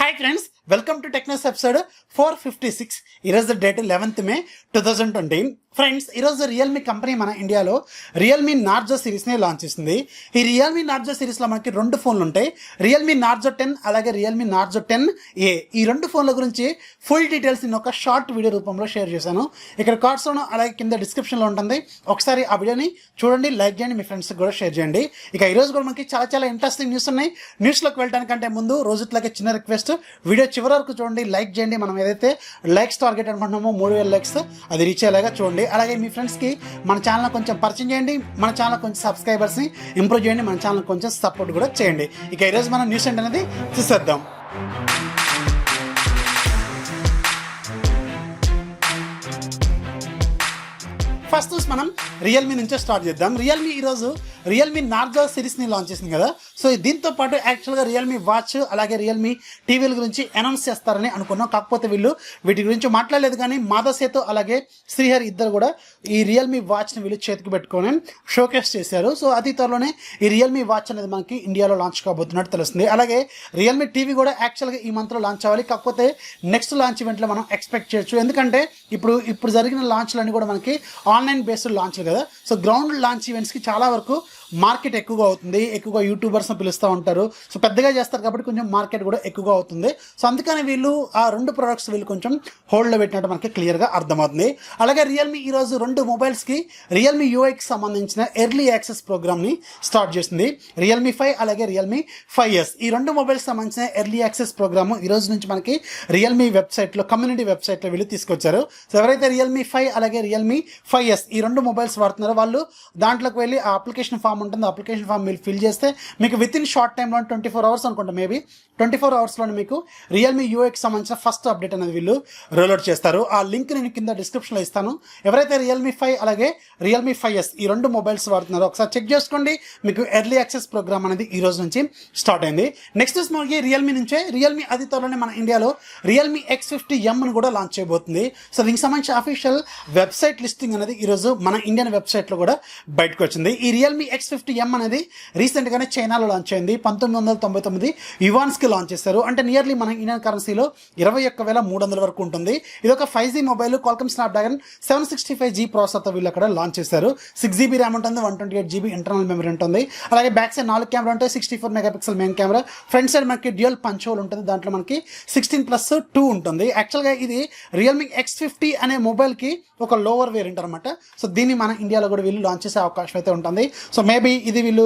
Hi friends, welcome to TechNews episode 456. Here's the date 11th May 2020. Friends, ఈరోజు Realme company మన ఇండియాలో Realme Narzo సిరీస్ని launch చేసింది. ఈ Realme Narzo సిరీస్లో మనకి రెండు ఫోన్లు ఉంటాయి, రియల్మీ నార్జో 10 అలాగే రియల్మీ నార్జో 10A. ఈ రెండు ఫోన్ల గురించి ఫుల్ డీటెయిల్స్ నేను ఒక షార్ట్ వీడియో రూపంలో షేర్ చేశాను. ఇక్కడ కార్డ్స్లోనూ అలాగే కింద డిస్క్రిప్షన్లో ఉంటుంది. ఒకసారి ఆ వీడియోని చూడండి, లైక్ చేయండి, మీ ఫ్రెండ్స్కి కూడా షేర్ చేయండి. ఇక ఈరోజు కూడా మనకి చాలా ఇంట్రెస్టింగ్ న్యూస్ ఉన్నాయి. న్యూస్లోకి వెళ్ళడానికంటే ముందు రోజుట్లాగే చిన్న రిక్వెస్ట్, వీడియో చివరి వరకు చూడండి, లైక్ చేయండి. మనం ఏదైతే లైక్స్ టార్గెట్ అనుకుంటున్నామో 3000 లైక్స్ అది రీచ్ అయ్యేలాగా చూడండి. అలాగే మీ ఫ్రెండ్స్కి మన ఛానల్ కొంచెం పరిచయం చేయండి, మన ఛానల్ కొంచెం సబ్స్క్రైబర్స్ని ఇంప్రూవ్ చేయండి, మన ఛానల్ కొంచెం సపోర్ట్ కూడా చేయండి. ఇక ఈరోజు మనం న్యూస్ ఏంటనేది చూసేద్దాం. ఫస్ట్ మనం రియల్మీ నుంచే స్టార్ట్ చేద్దాం. రియల్మీ ఈరోజు రియల్మీ నార్జో సిరీస్ని లాంచ్ చేసింది కదా. సో దీంతో పాటు యాక్చువల్గా రియల్మీ వాచ్ అలాగే రియల్మీ టీవీల గురించి అనౌన్స్ చేస్తారని అనుకున్నాం. కాకపోతే వీళ్ళు వీటి గురించి మాట్లాడలేదు. కానీ మాధవ్ సేతు అలాగే శ్రీహరి ఇద్దరు కూడా ఈ రియల్మీ వాచ్ని వీళ్ళు చేతికి పెట్టుకొని షోకేస్ చేశారు. సో అతి త్వరలోనే ఈ రియల్మీ వాచ్ అనేది మనకి ఇండియాలో లాంచ్ కాబోతున్నట్టు తెలుస్తుంది. అలాగే రియల్మీ టీవీ కూడా యాక్చువల్గా ఈ మంత్లో లాంచ్ అవ్వాలి. కాకపోతే నెక్స్ట్ లాంచ్ ఈవెంట్లో మనం ఎక్స్పెక్ట్ చేయొచ్చు. ఎందుకంటే ఇప్పుడు జరిగిన లాంచ్లన్నీ కూడా మనకి ఆన్లైన్ బేస్డ్ లాంచ్లు కదా. సో గ్రౌండ్ లాంచ్ ఈవెంట్స్కి చాలా వరకు మార్కెట్ ఎక్కువగా అవుతుంది, ఎక్కువగా యూట్యూబర్స్ని పిలుస్తూ ఉంటారు. సో పెద్దగా చేస్తారు కాబట్టి కొంచెం మార్కెట్ కూడా ఎక్కువగా అవుతుంది. సో అందుకని వీళ్ళు ఆ రెండు ప్రొడక్ట్స్ వీళ్ళు కొంచెం హోల్డ్లో పెట్టినట్టు మనకి క్లియర్గా అర్థమవుతుంది. అలాగే రియల్మీ ఈరోజు రెండు మొబైల్స్కి RealmeUIకి సంబంధించిన ఎర్లీ యాక్సెస్ ప్రోగ్రామ్ని స్టార్ట్ చేసింది. Realme 5 అలాగే Realme 5S ఈ రెండు మొబైల్స్ సంబంధించిన ఎర్లీ యాక్సెస్ ప్రోగ్రామ్ ఈ రోజు నుంచి మనకి రియల్మీ వెబ్సైట్లో, కమ్యూనిటీ వెబ్సైట్లో వీళ్ళు తీసుకొచ్చారు. సో ఎవరైతే Realme 5 అలాగే Realme 5S ఈ రెండు మొబైల్స్ వాడుతున్నారో వాళ్ళు దాంట్లోకి వెళ్ళి ఆ అప్లికేషన్ ఫామ్ ఉంటుంది, అప్లికేషన్ ఫామ్ మీరు ఫిల్ చేస్తే మీకు విత్ ఇన్ షార్ట్ టైంలో 24 అవర్స్ అనుకుంటా, మేబీ 24 అవర్స్లో మీకు RealmeUIకి సంబంధించిన ఫస్ట్ అప్డేట్ అనేది వీళ్ళు రోల్అవుట్ చేస్తారు. ఆ లింక్ నేను కింద డిస్క్రిప్షన్లో ఇస్తాను. ఎవరైతే Realme 5 అలాగే Realme 5S ఈ రెండు మొబైల్స్ వాడుతున్నారో ఒకసారి చెక్ చేసుకోండి. మీకు ఎర్లీ యాక్సెస్ ప్రోగ్రామ్ అనేది ఈ రోజు నుంచి స్టార్ట్ అయింది. నెక్స్ట్ మనకి రియల్మీ నుంచే రియల్మీ అతి త్వరలోనే మన ఇండియాలో Realme X50m కూడా లాంచ్ చేయబోతుంది. సో దీనికి సంబంధించి అఫీషియల్ వెబ్సైట్ లిస్టింగ్ అనేది ఈరోజు మన ఇండియన్ వెబ్సైట్లో కూడా బయటకు వచ్చింది. ఈ Realme X50m అనేది రీసెంట్గానే చైనాలో లాంచ్ అయింది. 1999 యువాన్స్కి లాంచ్ చేశారు. అంటే నియర్లీ మన ఇండియన్ కరెన్సీలో 21,300 వరకు ఉంటుంది. ఇది ఒక 5G mobile, Qualcomm Snapdragon 765G ప్రాసెసర్తో వీళ్ళు అక్కడ లాంచ్ చేశారు. 6GB ర్యామ్ ఉంటుంది, 128GB ఇంటర్నల్ మెమరీ ఉంటుంది. అలాగే బ్యాక్ సైడ్ 4 కెమెరా ఉంటాయి, 64 megapixel main camera. Front side మనకి డ్యూయల్ పంచ్ హోల్ ఉంటుంది, దాంట్లో మనకి 16+2 ఉంటుంది. యాక్చువల్గా ఇది Realme X50 అనే మొబైల్కి ఒక లోవర్ వేరియంట్ అనమాట. సో దీన్ని మన ఇండియాలో కూడా వీళ్ళు లాంచ్ చేసే అవకాశం అయితే ఉంటుంది. సో మేబీ ఇది వీళ్ళు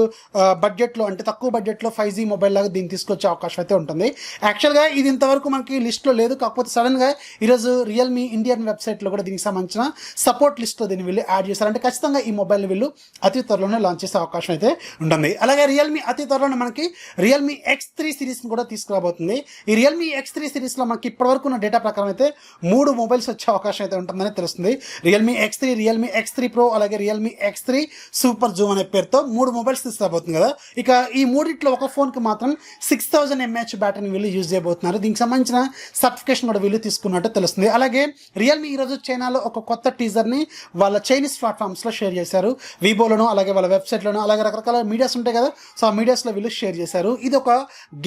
బడ్జెట్లో, అంటే తక్కువ బడ్జెట్లో 5G మొబైల్ లాగా దీన్ని తీసుకొచ్చే అవకాశం అయితే ఉంటుంది. యాక్చువల్గా ఇది ఇంతవరకు మనకి లిస్ట్లో లేదు. కాకపోతే సడన్గా ఈరోజు రియల్మీ ఇండియన్ వెబ్సైట్లో కూడా దీనికి సంబంధించిన సపోర్ట్ లిస్ట్లో దీన్ని వీళ్ళు యాడ్ చేశారు. అంటే ఖచ్చితంగా ఈ మొబైల్ని వీళ్ళు అతి త్వరలోనే లాంచ్ చేసే అవకాశం అయితే ఉంటుంది. అలాగే రియల్మీ అతి త్వరలోనే మనకి Realme X3 సిరీస్ని కూడా తీసుకురాబోతుంది. ఈ Realme X3 సిరీస్లో మనకి ఇప్పటివరకు ఉన్న డేటా ప్రకారం అయితే 3 మొబైల్స్ వచ్చే అవకాశం అయితే ఉంటుందని తెలుస్తుంది. Realme X3, Realme X3 Pro అలాగే Realme X3 సూపర్ జూమ్ అనే పేరుతో 3 మొబైల్స్ తీసుకురాబోతుంది కదా. ఇక ఈ మూడిట్లో ఒక ఫోన్కి మాత్రం 6000 mAh బ్యాటరీని వీళ్ళు యూజ్ చేయబోతున్నారు. దీనికి సంబంధించిన సర్టిఫికేషన్ కూడా వీళ్ళు తీసుకున్నట్టు తెలుస్తుంది. అలాగే రియల్మీ ఈరోజు చైనాలో ఒక కొత్త టీజర్ని వాళ్ళ చైనీస్ ప్లాట్ఫామ్స్లో షేర్ చేశారు. వివోలోను అలాగే వాళ్ళ వెబ్సైట్లోను అలాగే రకరకాల మీడియాస్ ఉంటాయి కదా. సో ఆ మీడియాస్లో వీళ్ళు షేర్ చేశారు. ఇది ఒక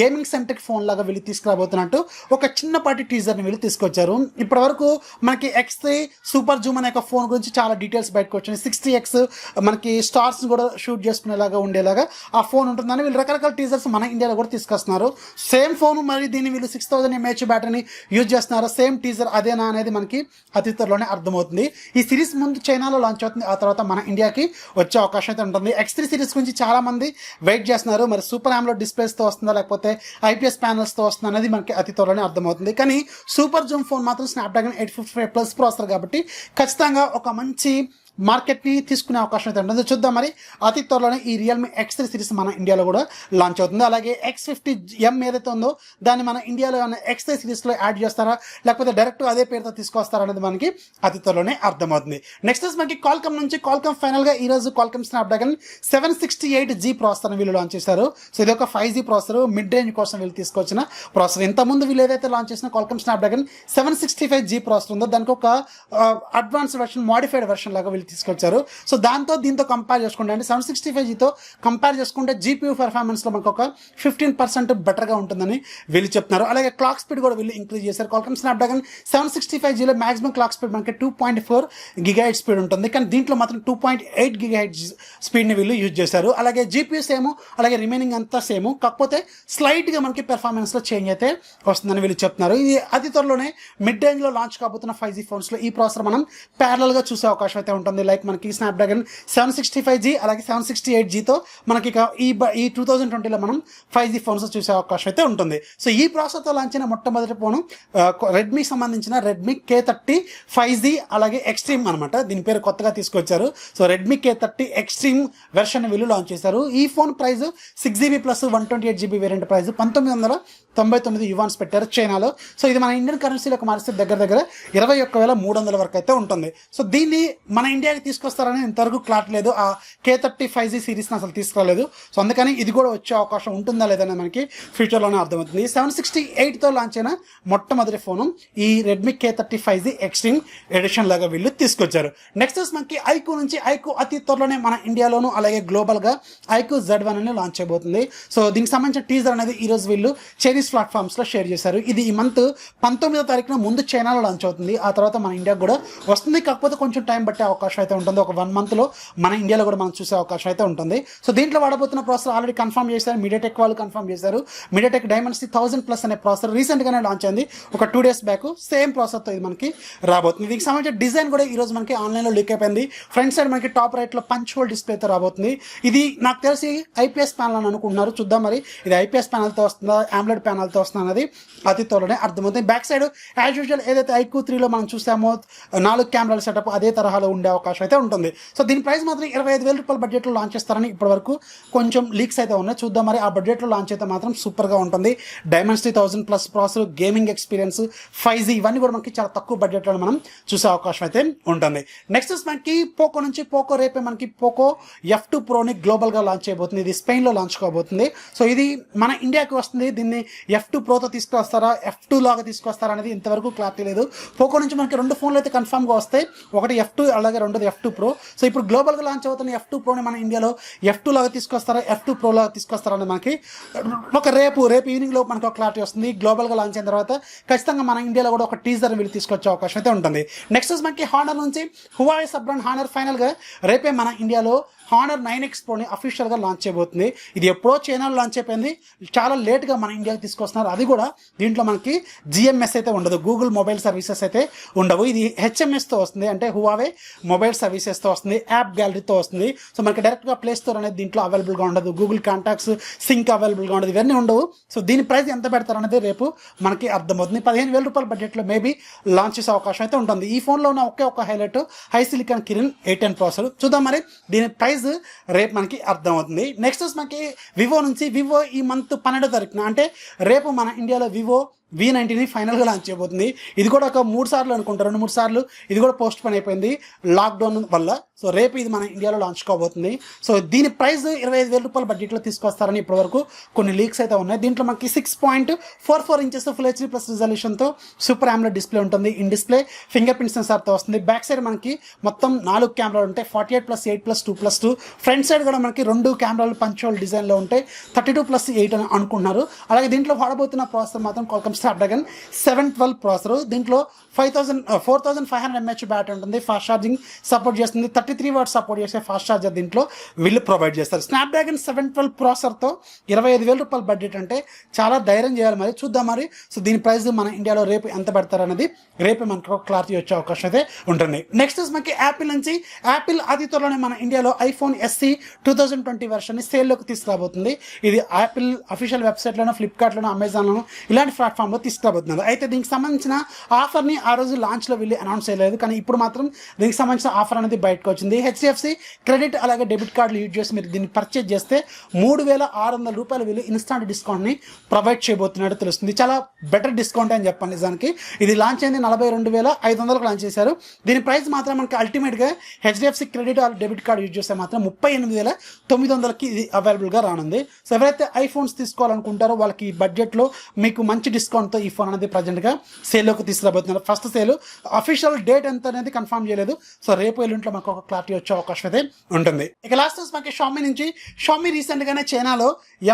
గేమింగ్ సెంట్రిక్ ఫోన్ లాగా వీళ్ళు తీసుకురాబోతున్నట్టు ఒక చిన్నపాటి టీజర్ని వీళ్ళు తీసుకొచ్చారు. ఇప్పటి వరకు మనకి X3 సూపర్ జూమ్ అనే ఒక ఫోన్ గురించి చాలా డీటెయిల్స్ బయటకు వచ్చినాయి. 60x మనకి స్టార్స్ కూడా షూట్ చేసుకునేలాగా ఉండేలాగా ఆ ఫోన్ ఉంటుందని వీళ్ళు రకరకాల టీజర్స్ మన ఇండియాలో కూడా తీసుకొస్తున్నారు. సేమ్ ఫోన్, మరి దీన్ని వీళ్ళు 6000 mAh బ్యాటరీని యూజ్ చేస్తున్నారు. సేమ్ టీజర్ అదేనా అనేది మనకి అతి త్వరలోనే అర్థమవుతుంది. ఈ సిరీస్ ముందు చైనాలో లాంచ్ అవుతుంది, ఆ తర్వాత మన ఇండియాకి వచ్చే అవకాశం అయితే ఉంటుంది. X3 సిరీస్ గురించి చాలా మంది వెయిట్ చేస్తున్నారు. మరి సూపర్ AMOLED డిస్ప్లేస్తో వస్తుందా లేకపోతే IPS ప్యానల్స్తో వస్తుందా అనేది మనకి అతి త్వరలోనే అర్థమవుతుంది. కానీ సూపర్ జూమ్ ఫోన్ మాత్రం స్నాప్డ్రాగన్ 855+ ప్రాసెసర్ కాబట్టి ఖచ్చితంగా ఒక మంచి మార్కెట్ని తీసుకునే అవకాశం అయితే ఉంటుంది. చూద్దాం మరి అతి త్వరలోనే ఈ Realme X3 సిరీస్ మన ఇండియాలో కూడా లాంచ్ అవుతుంది. అలాగే X50m ఏదైతే ఉందో దాన్ని మన ఇండియాలో X3 సిరీస్లో యాడ్ చేస్తారా లేకపోతే డైరెక్ట్ అదే పేరుతో తీసుకొస్తారా అనేది మనకి అతి త్వరలోనే అర్థమవుతుంది. నెక్స్ట్ మనకి క్వాల్కమ్ నుంచి క్వాల్కమ్ ఫైనల్గా ఈరోజు క్వాల్కమ్ స్నాప్డ్రాగన్ 768G ప్రాసెసర్ని వీళ్ళు లాంచ్ చేశారు. సో ఇది ఒక 5G ప్రాసెసర్, మిడ్ రేంజ్ కోసం వీళ్ళు తీసుకొచ్చిన ప్రాసెసర్. ఇంతకుముందు వీళ్ళు ఏదైతే లాంచ్ చేసిన క్వాల్కమ్ స్నాప్డ్రాగన్ 765G ప్రాసెసర్ ఉందో దానికి ఒక అడ్వాన్స్ వెర్షన్, మోడిఫైడ్ వెర్షన్ లాగా వీళ్ళు వీళ్ళు తీసుకొచ్చారు. సో దీంతో కంపేర్ చేసుకుంటే అంటే 765Gతో కంపేర్ చేసుకుంటే GPU పర్ఫార్మెన్స్లో మనకు ఒక 15% బెటర్గా ఉంటుందని వీళ్ళు చెప్తున్నారు. అలాగే క్లాక్ స్పీడ్ కూడా వీళ్ళు ఇంక్రీజ్ చేశారు. Qualcomm Snapdragon 765Gలో మాక్సిమం క్లాక్ స్పీడ్ మనకి 2.4 GHz స్పీడ్ ఉంటుంది, కానీ దీంట్లో మాత్రం 2.8 GHz స్పీడ్ని వీళ్ళు యూజ్ చేశారు. అలాగే GPU సేమ్, అలాగే రిమైనింగ్ అంతా సేమ్, కాకపోతే స్లైట్గా మనకి పెర్ఫార్మెన్స్లో చేంజ్ అయితే వస్తుందని వీళ్ళు చెప్తున్నారు. ఇది అతి త్వరలోనే మిడ్ రేంజ్లో లాంచ్ కాబోతున్న 5G ఫోన్స్లో ఈ ప్రాసెసర్ మనం ప్యారలల్గా చూసే అవకాశం అయితే ఉంటుంది. లైక్ మనకి స్నాప్డ్రాగన్ 765G అలాగే 768Gతో మనకి ఈ 2020లో మనం 5G ఫోన్స్ చూసే అవకాశం అయితే ఉంటుంది. సో ఈ ప్రాసెసర్తో లాంచ్ అయిన మొట్టమొదటి ఫోను రెడ్మీకి సంబంధించిన రెడ్మీ K30 5G అలాగే ఎక్స్ట్రీమ్ అనమాట. దీని పేరు కొత్తగా తీసుకొచ్చారు. So Redmi K30 extreme version వీళ్ళు లాంచ్ చేశారు. ఈ phone price 6GB plus 128GB variant price 1999 yuans పెట్టారు చైనాలో. సో ఇది మన ఇండియన్ కరెన్సీలోకి మారిస్తే దగ్గర 21,300 వరకు అయితే ఉంటుంది. సో దీన్ని మన ఇండియాకి తీసుకొస్తారని ఇంతవరకు క్లాట్ లేదు. ఆ K30 5G సిరీస్ని అసలు తీసుకురాలేదు. సో అందుకని ఇది కూడా వచ్చే అవకాశం ఉంటుందా లేదని మనకి ఫ్యూచర్లోనే అర్థమవుతుంది. 768తో లాంచ్ అయిన మొట్టమొదటి ఫోను ఈ Redmi K30 5G extreme edition లాగా వీళ్ళు తీసుకొచ్చారు. నెక్స్ట్ మనకి ఐక్యూ నుంచి ఐక్యూ అతి త్వరలోనే మన ఇండియాలోను అలాగే గ్లోబల్గా ఐక్యూ Z1 అని లాంచ్ అయిపోతుంది. సో దీనికి సంబంధించిన టీజర్ అనేది ఈరోజు వీళ్ళు చైనీస్ ప్లాట్ఫామ్స్లో షేర్ చేశారు. ఇది ఈ మంత్ 19వ తారీఖున ముందు చైనాలో లాంచ్ అవుతుంది, ఆ తర్వాత మన ఇండియాకి కూడా వస్తుంది. కాకపోతే కొంచెం టైం పట్టే అవకాశం అయితే ఉంటుంది. ఒక 1 మంత్లో మన ఇండియాలో కూడా మనం చూసే అవకాశం అయితే ఉంటుంది. సో దీంట్లో వాడబోతున్న ప్రాసెసర్ ఆల్రెడీ కన్ఫర్మ్ చేశారు, మీడియాటెక్ వాళ్ళు కన్ఫర్మ్ చేశారు. మీడియాటెక్ డైమెన్సిటీ 1000+ అనే ప్రాసెసర్ రీసెంట్గానే లాంచ్ అయింది, ఒక 2 days బ్యాక్. సేమ్ ప్రాసెసర్తో ఇది మనకి రాబోతుంది. దీనికి సంబంధించిన డిజైన్ కూడా ఈరోజు మనకి ఆన్లైన్లో లీక్ అయిపోయింది. ఫ్రంట్ సైడ్ మనకి టాప్ రైట్లో పంచ్ హోల్ డిస్ప్లేతో రాబోతుంది. ఇది నాకు తెలిసి IPS ప్యానల్ అని అనుకుంటున్నారు, చూద్దాం మరి ఇది IPS ప్యానల్తో వస్తుందా AMOLED ప్యానల్తో వస్తుందా అనేది అతి త్వరలోనే అర్థమవుతుంది. బ్యాక్ సైడ్ యాజ్ యూజువల్ ఏదైతే ఐక్యూ 3లో మనం చూసామో 4 కెమెరాల సెటప్ అదే తరహాలో ఉండే అవకాశం అయితే ఉంటుంది. సో దీని ప్రైస్ మాత్రం 25,000 రూపాయల బడ్జెట్లో లాంచ్ చేస్తారని ఇప్పటివరకు కొంచెం లీక్స్ అయితే ఉన్నాయి. చూద్దాం మరి ఆ బడ్జెట్లో లాంచ్ అయితే మాత్రం సూపర్గా ఉంటుంది. Dimensity 1000+ processor, gaming experience, 5G ఇవన్నీ కూడా మనకి చాలా తక్కువ బడ్జెట్లో మనం చూసే అవకాశం అయితే ఉంటుంది. నెక్స్ట్ మనకి పోకో నుంచి రేపే మనకి పోకో F2 ప్రోని గ్లోబల్గా లాంచ్ చేయబోతుంది. ఇది స్పెయిన్లో లాంచ్ కాబోతుంది. సో ఇది మన ఇండియాకి వస్తుంది. దీన్ని F2 ప్రోతో తీసుకొస్తారా F2 లాగా తీసుకొస్తారా అనేది ఇంతవరకు క్లారిటీ లేదు. పోకో నుంచి మనకి 2 ఫోన్లు అయితే కన్ఫర్మ్గా వస్తాయి, ఒకటి F2 అలాగే రెండోది F2 Pro. సో ఇప్పుడు గ్లోబల్గా లాంచ్ అవుతున్న F2 ప్రోని మన ఇండియాలో F2 లాగా తీసుకొస్తారా F2 Pro లాగా తీసుకొస్తారా అనేది మనకి రేపు ఈవినింగ్లో మనకు క్లారిటీ వస్తుంది. గ్లోబల్గా లాంచ్ అయిన తర్వాత ఖచ్చితంగా మన ఇండియాలో కూడా ఒక టీజర్ వీళ్ళు తీసుకొచ్చే అవకాశం అయితే ఉంటుంది. నెక్స్ట్ మనకి హానర్ నుంచి హువావే సబ్ బ్రాండ్ హానర్ ఫైనల్గా రేపే మన ఇండియాలో హానర్ 9X ప్రోని అఫీషియల్గా లాంచ్ చేయబోతుంది. ఇది ఎప్పుడో చైనాలో లాంచ్ అయిపోయింది, చాలా లేట్గా మన ఇండియాకి తీసుకొస్తున్నారు. అది కూడా దీంట్లో మనకి GMS అయితే ఉండదు, గూగుల్ మొబైల్ సర్వీసెస్ అయితే ఉండవు. ఇది HMSతో వస్తుంది, అంటే హువావే మొబైల్ సర్వీసెస్తో వస్తుంది, యాప్ గ్యాలరీతో వస్తుంది. సో మనకి డైరెక్ట్గా ప్లే స్టోర్ అనేది దీంట్లో అవైలబుల్గా ఉండదు, గూగుల్ కాంటాక్ట్స్ సింక్ అవైలబుల్గా ఉండదు, ఇవన్నీ ఉండవు. సో దీని ప్రైస్ ఎంత పెడతారు అనేది రేపు మనకి అర్థమవుతుంది. 15,000 రూపాయల బడ్జెట్లో మేబీ లాంచ్ చేసే అవకాశం అయితే ఉంటుంది. ఈ ఫోన్లో ఉన్న ఒక highlight high silicon Kirin 810 processor. చూద్దాం మరి దీని ప్రైస్ రేపు మనకి అర్థమవుతుంది. నెక్స్ట్ మనకి వివో నుంచి ఈ మంత్ 12వ తారీఖున అంటే రేపు మన ఇండియాలో వివో V90ని ఫైనల్గా లాంచ్ చేయబోతుంది. ఇది కూడా ఒక 3 సార్లు అనుకుంటారు, 2-3 సార్లు ఇది కూడా పోస్ట్ పోన్ అయిపోయింది లాక్డౌన్ వల్ల. సో రేపు ఇది మన ఇండియాలో లాంచ్ కాబోతుంది. సో దీని ప్రైస్ 25,000 రూపాయల బడ్జెట్లో తీసుకొస్తారని ఇప్పటివరకు కొన్ని లీక్స్ అయితే ఉన్నాయి. దీంట్లో మనకి 6.44 ఇంచెస్ ఫుల్ HD+ రిజల్యూషన్తో సూపర్ AMOLED డిస్ప్లే ఉంటుంది. ఇన్ డిస్ప్లే ఫింగర్ ప్రింట్ సెన్సార్తో వస్తుంది. బ్యాక్ సైడ్ మనకి మొత్తం 4 కెమెరాలు ఉంటాయి, 48+8+2+2. ఫ్రంట్ సైడ్ కూడా మనకి 2 కెమెరాలు పంచోల్ డిజైన్లో ఉంటాయి, 32+8 అని అనుకుంటున్నారు. అలాగే దీంట్లో వాడబోతున్న ప్రాసెసర్ మాత్రం Qualcomm Snapdragon 712 ప్రాసెసర్. దీంట్లో 4,500 mAh బ్యాటరీ ఉంటుంది, ఫాస్ట్ ఛార్జింగ్ సపోర్ట్ చేస్తుంది, 33 వాట్స్ సపోర్ట్ చేసే ఫాస్ట్ ఛార్జర్ దీంట్లో వీళ్ళు ప్రొవైడ్ చేస్తారు. Snapdragon 712 ప్రాసెసర్తో 25,000 రూపాయల బడ్జెట్ అంటే చాలా ధైర్యం చేయాలి. మరి చూద్దాం మరి. సో దీని ప్రైస్ మన ఇండియాలో రేపు ఎంత పెడతారనేది రేపు మనకు క్లారిటీ వచ్చే అవకాశం అయితే ఉంటుంది. నెక్స్ట్ మనకి యాపిల్ నుంచి అతి త్వరలోనే మన ఇండియాలో iPhone SE 2020 వెర్షన్ని సేల్లోకి తీసుకురాబోతుంది. ఇది యాపిల్ అఫీషియల్ వెబ్సైట్లోనో, ఫ్లిప్కార్ట్లోనో, అమెజాన్లోనో ఇలాంటి ప్లాట్ఫామ్లో తీసుకురాబోతున్నారు. అయితే దీనికి సంబంధించిన ఆఫర్ని ఆ రోజు లాంచ్లో వీళ్ళు అనౌన్స్ చేయలేదు, కానీ ఇప్పుడు మాత్రం దీనికి సంబంధించిన ఆఫర్ అనేది బయటకు వచ్చింది. HDFC క్రెడిట్ అలాగే డెబిట్ కార్డులు యూజ్ చేసి మీరు దీన్ని పర్చేజ్ చేస్తే 3,600 రూపాయలు వీళ్ళు ఇన్స్టాంట్ డిస్కౌంట్ని ప్రొవైడ్ చేయబోతున్నట్టు తెలుస్తుంది. చాలా బెటర్ డిస్కౌంట్ అని చెప్పండి. నిజానికి ఇది లాంచ్ అయింది 42,500కు లాంచ్ చేశారు. దీని ప్రైస్ మాత్రం మనకి అల్టిమేట్గా HDFC credit are debit card use చేస్తే మాత్రం 38,900కి ఇది అవైలబుల్గా రానుంది. సో ఎవరైతే ఐఫోన్స్ తీసుకోవాలనుకుంటారో వాళ్ళకి ఈ బడ్జెట్లో మీకు మంచి డిస్కౌంట్ డిస్కౌంట్తో ఈ ఫోన్ అనేది ప్రజెంట్గా సేల్లోకి తీసుకురాబోతున్నారు. ఫస్ట్ సేల్ అఫీషియల్ డేట్ ఎంత అనేది కన్ఫర్మ్ చేయలేదు. సో రేపు ఎల్లుంట్లో మనకు ఒక క్లారిటీ వచ్చే అవకాశం అయితే ఉంటుంది. ఇక లాస్ట్ మనకి షామీ నుంచి రీసెంట్గానే చైనాలో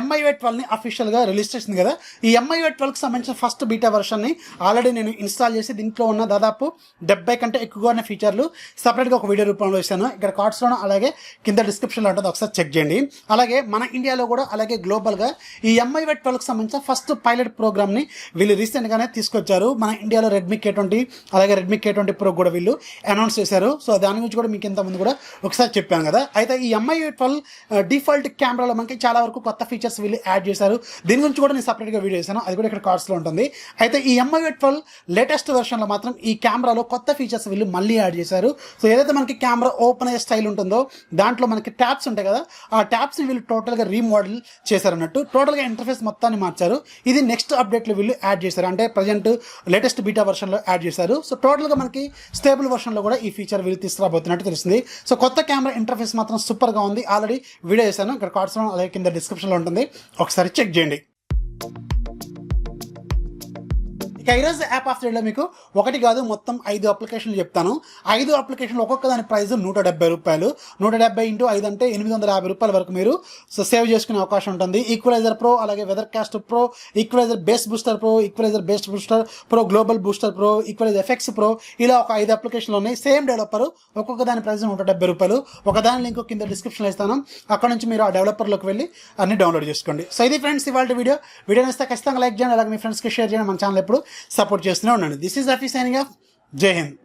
MIUI 12ని అఫీషియల్గా రిలీజ్ చేసింది కదా. ఈ MIUI 12కి సంబంధించిన ఫస్ట్ బీటా వర్షన్ని ఆల్రెడీ నేను ఇన్స్టాల్ చేసి దీంట్లో ఉన్న దాదాపు 70 కంటే ఎక్కువగా ఉన్న ఫీచర్లు సపరేట్గా ఒక వీడియో రూపంలో ఇస్తాను. ఇక్కడ కార్డ్స్లోనూ అలాగే కింద డిస్క్రిప్షన్లో ఉంటుంది, ఒకసారి చెక్ చేయండి. అలాగే మన ఇండియాలో కూడా అలాగే గ్లోబల్గా ఈ MIUI 12కి సంబంధించిన ఫస్ట్ పైలట్ ప్రోగ్రామ్ని వీళ్ళు రీసెంట్గానే తీసుకొచ్చారు. మన ఇండియాలో రెడ్మీ K20 అలాగే రెడ్మీ K20 Pro కూడా వీళ్ళు అనౌన్స్ చేశారు. సో దాని గురించి కూడా మీకు ఇంతకుముందు కూడా ఒకసారి చెప్పాను కదా. అయితే ఈ MIUI 12 డిఫాల్ట్ కెమెరాలో మనకి చాలా వరకు కొత్త ఫీచర్స్ వీళ్ళు యాడ్ చేశారు. దీని గురించి కూడా నేను సపరేట్గా వీడియో చేశాను, అది కూడా ఇక్కడ కార్డ్స్లో ఉంటుంది. అయితే ఈ MIUI 12 లేటెస్ట్ వెర్షన్లో మాత్రం ఈ కెమెరాలో కొత్త ఫీచర్స్ వీళ్ళు మళ్ళీ యాడ్ చేశారు. సో ఏదైతే మనకి కెమెరా ఓపెన్ అయ్యే స్టైల్ ఉంటుందో దాంట్లో మనకి ట్యాబ్స్ ఉంటాయి కదా, ఆ ట్యాబ్స్ని వీళ్ళు టోటల్గా రీమోడల్ చేశారన్నట్టు. టోటల్గా ఇంటర్ఫేస్ మొత్తాన్ని మార్చారు. ఇది నెక్స్ట్ అప్డేట్లో వీళ్ళు యాడ్ చేశారు, అంటే ప్రజెంట్ లేటెస్ట్ బీటా వర్షన్లో యాడ్ చేశారు. సో టోటల్గా మనకి స్టేబుల్ వర్షన్లో కూడా ఈ ఫీచర్ వీళ్ళు తీసుకురాబోతున్నట్టు తెలుస్తుంది. సో కొత్త కెమెరా ఇంటర్ఫేస్ మాత్రం సూపర్గా ఉంది. ఆల్రెడీ వీడియో చేశాను, ఇక్కడ కార్డ్స్లో అలాగే కింద డిస్క్రిప్షన్లో ఉంటుంది, ఒకసారి చెక్ చేయండి. ఇక ఈరోజు యాప్ ఆఫ్ రేట్లో మీకు ఒకటి కాదు మొత్తం 5 అప్లికేషన్లు చెప్తాను. 5 అప్లికేషన్లు ఒక్కొక్క దాని ప్రైస్ ₹170. 170 × 5 అంటే ₹850 వరకు మీరు సేవ్ చేసుకునే అవకాశం ఉంటుంది. ఈక్వలైజర్ ప్రో, అలాగే weather cast pro, equalizer bass booster pro, equalizer bass booster pro, global booster pro, equalizer effects pro, ఇలా ఒక 5 అప్లికేషన్లు ఉన్నాయి. సేమ్ డెవలపర్, ఒక్కొక్క దాని ప్రైస్ ₹170. ఒక దాని లింక్ కింద డిస్క్రిప్షన్లో ఇస్తాను, అక్కడ నుంచి మీరు ఆ డెవలపర్లోకి వెళ్ళి అన్ని డౌన్లోడ్ చేసుకోండి. సో ఇది ఫ్రెండ్స్ ఇవాళ వీడియో నచ్చితే ఖచ్చితంగా లైక్ చేయండి, అలాగే మీ ఫ్రెండ్స్కి షేర్ చేయండి. మన ఛానల్ ఎప్పుడు సపోర్ట్ చేస్తూనే ఉండండి. This is Rafi signing off. జై హింద్.